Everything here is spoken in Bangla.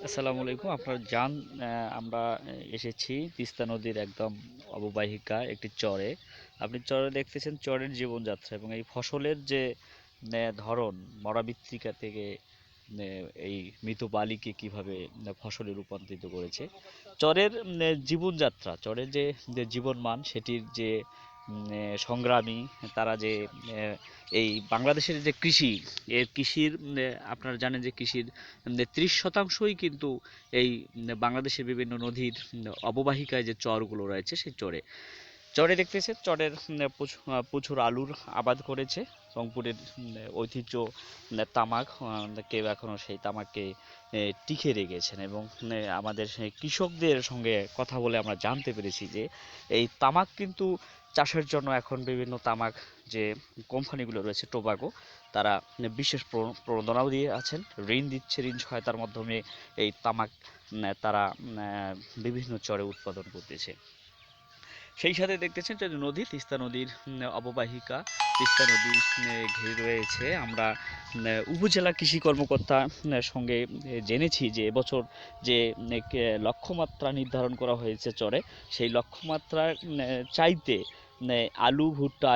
আসসালামু আলাইকুম। আপনারা জান আমরা এসেছি তিস্তা নদীর একদম অববাহিকা একটি চরে। আপনি চরে দেখতেছেন চরের জীবনযাত্রা এবং এই ফসলের যে ধরন মরা মৃত্তিকা থেকে এই মৃত বালিকে কিভাবে ফসলে রূপান্তরিত করেছে। চরের জীবনযাত্রা, চরের যে যে জীবনমান সেটির যে সংগ্রামী তারা যে এই বাংলাদেশের যে কৃষি, এর কৃষির আপনারা জানেন যে কৃষির 30% কিন্তু এই বাংলাদেশের বিভিন্ন নদীর অববাহিকায় যে চরগুলো রয়েছে সেই চরে চরে দেখতেছে চরের প্রচুর আলুর আবাদ করেছে। রংপুরের ঐতিহ্য তামাক, কেউ এখনও সেই তামাককে টিকে রেখেছেন এবং আমাদের সেই কৃষকদের সঙ্গে কথা বলে আমরা জানতে পেরেছি যে এই তামাক কিন্তু চাষের জন্য এখন বিভিন্ন তামাক যে কোম্পানিগুলো রয়েছে টোবাকো, তারা বিশেষ প্রণোদনাও দিয়ে আছেন, ঋণ দিচ্ছে, ঋণ সহায়তার মাধ্যমে এই তামাক তারা বিভিন্ন চরে উৎপাদন করতেছে। সেই সাথে দেখতেছেন যে নদী, তিস্তা নদীর অববাহিকা, তিস্তা নদী ঘিরে রয়েছে। আমরা উপজেলা কৃষি কর্মকর্তার সঙ্গে জেনেছি যে এবছর যে লক্ষ্যমাত্রা নির্ধারণ করা হয়েছে চরে, সেই লক্ষ্যমাত্রার চাইতে আলু, ভুট্টা